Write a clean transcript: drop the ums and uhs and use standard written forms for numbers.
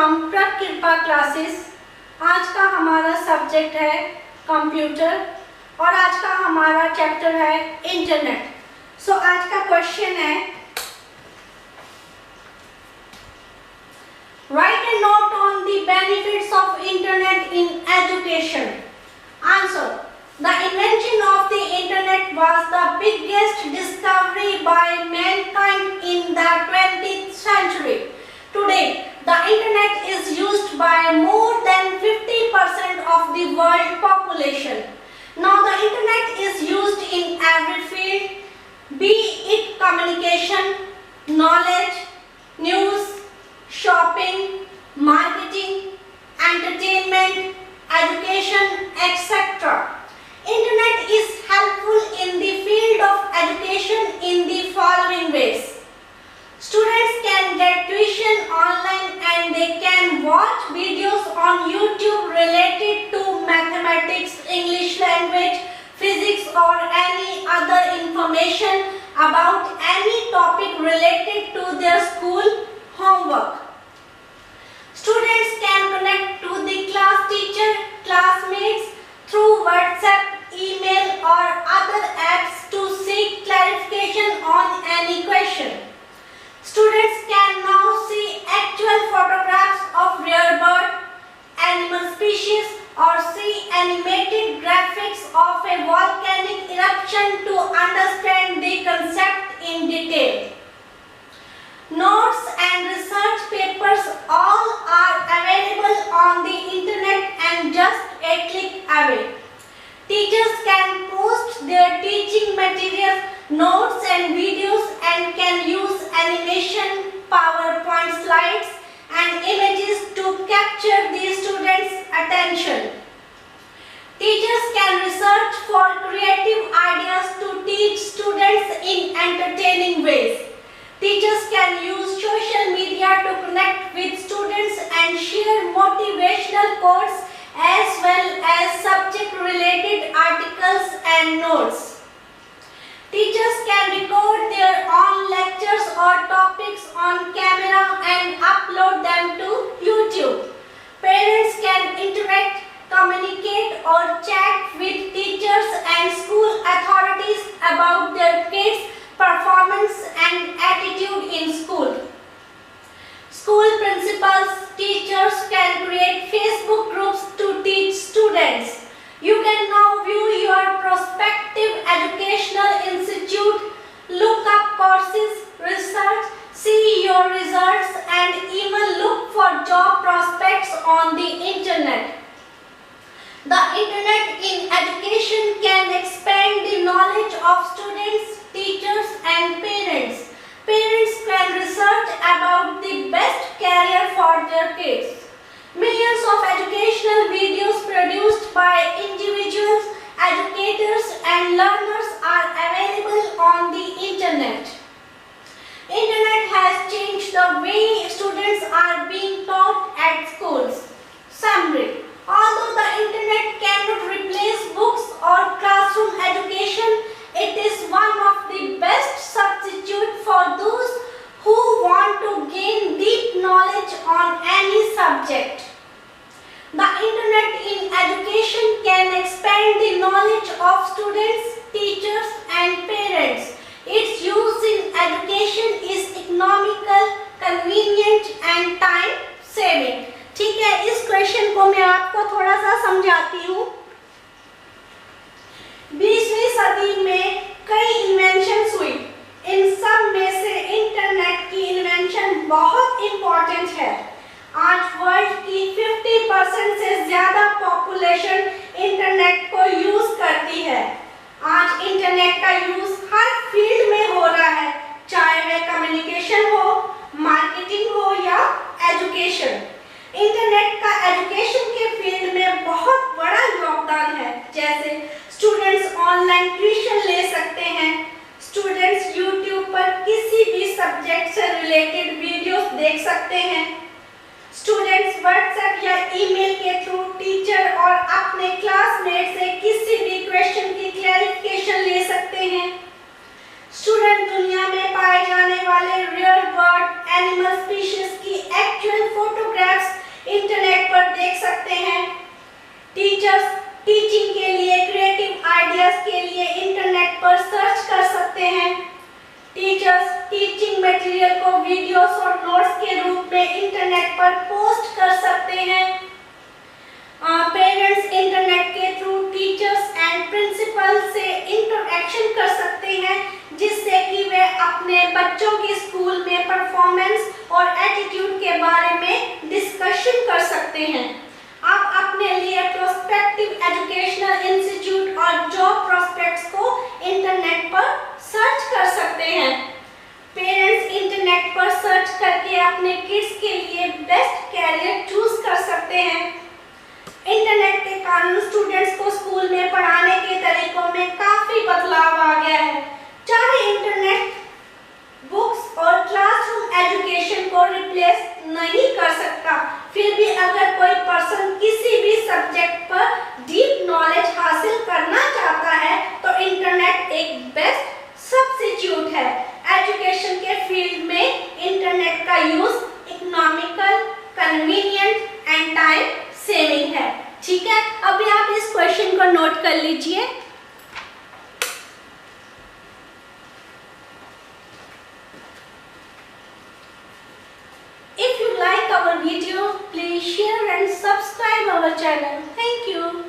From कृपा classes. आज का हमारा सब्जेक्ट है कंप्यूटर और आज का हमारा चैप्टर है इंटरनेट। सो आज का क्वेश्चन है, right A note on the benefits of internet in education. Answer, the invention of the internet was the biggest discovery by mankind in the 20th century. Today, the internet is used by more than 50% of the world population. Now, the internet is used in every field, be it communication, knowledge, news, shopping, marketing, entertainment, education, etc. Internet is helpful in the field of education in the following ways. Students can get tuition online and they can watch videos on YouTube related to mathematics, English language, physics or any other information about any topic related to their school homework. Students can connect to the class teacher, classmates through WhatsApp, email or other apps to seek clarification on any question. Students can now see actual photographs of rare bird, animal species or see animated graphics of a volcanic eruption to understand the concept in detail. Notes and research papers all are available on the internet and just a click away. Teachers can post their teaching materials, notes and videos and can use animation, PowerPoint slides and images to capture the students' attention. Teachers can research for creative ideas to teach students in entertaining ways. Teachers can use social media to connect with students and share motivational quotes as well as subject-related articles and notes. Teachers can record their own lectures or topics on camera and upload them to YouTube. Parents can interact, communicate or chat with teachers and school authorities about their kids' performance and attitude in school. School principals, teachers can create Facebook groups to teach students. You can now view your prospective educational institute, look up courses, research, see your results and even look for job prospects on the internet. The internet in education can expand the knowledge of students, teachers and parents. Parents can research about the best career for their kids. Millions of educational videos produced by individuals, educators and learners are available on the internet. Internet has changed the way students are being taught at schools. Summary. Although the internet cannot replace books or classroom education, it is one of the best substitutes for those who want to gain deep knowledge on any subject. The internet in education can expand the knowledge of students, teachers and parents. Its use in education is economical, convenient and time saving. ठीक है, इस question को मैं आपको थोड़ा सा समझाती हूँ। 20वीं सदी में कई इन्वेंशंस हुई। इन सब में से इंटरनेट की इन्वेंशन बहुत इम्पोर्टेंट है। आज वर्ल्ड की 50% से ज्यादा पॉपुलेशन इंटरनेट को यूज करती है। आज इंटरनेट का यूज हर फील्ड में हो रहा है, चाहे वह कम्युनिकेशन हो, मार्केटिंग हो या एजुकेशन। इंटरनेट का एजुकेशन के फील्ड में बहुत बड़ा योगदान है। जैसे स्टूडेंट्स ऑनलाइन ट्यूशन ले सकते हैं, स्टूडेंट्स यूट्यूब पर किसी भी सब्जेक्ट से रिलेटेड वीडियोस देख सकते हैं, स्टूडेंट्स व्हाट्सएप या ईमेल के थ्रू टीचर और अपने क्लासमेट से किसी भी क्वेश्चन की क्लैरिफिकेशन ले सकते हैं। स्टूडेंट दुनिया में पाए जाने वाले रेयर बर्ड, एनिमल स्पीशीज की एक्चुअल फोटोग्राफ्स देख सकते हैं। टीचर्स टीचिंग के लिए, क्रिएटिव आइडियाज के लिए इंटरनेट पर सर्च कर सकते हैं। टीचर्स टीचिंग मटेरियल को वीडियोस और नोट्स के रूप में इंटरनेट पर पोस्ट कर सकते हैं। पेरेंट्स इंटरनेट के थ्रू टीचर्स एंड प्रिंसिपल से इंटरैक्शन कर सकते हैं, जिससे कि वे अपने बच्चों की स्कूल में परफॉर्मेंस और एटीट्यूड के बारे में डिस्कशन कर सकते हैं। आप अपने लिए प्रोस्पेक्टिव एजुकेशनल इंस्टीट्यूट और जॉब प्रोस्पेक्ट्स को इंटरनेट पर सर्च कर सकते हैं। पेरेंट्स इंटरनेट पर सर्च करके अपने किड्स के लिए बेस्ट कैरियर चूज कर सकते हैं। इंटरनेट के कारण स्टूडेंट्स को स्कूल में पढ़ाने के तरीकों में काफी बदलाव आ गया है। चाहे इंटरनेट बुक्स और क्लासरूम एजुकेशन को रिप्लेस नहीं कर सकता, फिर भी अगर कोई पर्सन किसी भी सब्जेक्ट पर डीप नॉलेज हासिल करना चाहता है तो इंटरनेट एक बेस्ट सब्स्टिट्यूट है। एजुकेशन के फील्ड में इंटरनेट का use economical, convenient and time saving है। ठीक है, अभी आप इस क्वेश्चन को नोट कर लीजिए। If you like our video, please share and subscribe our channel. Thank you.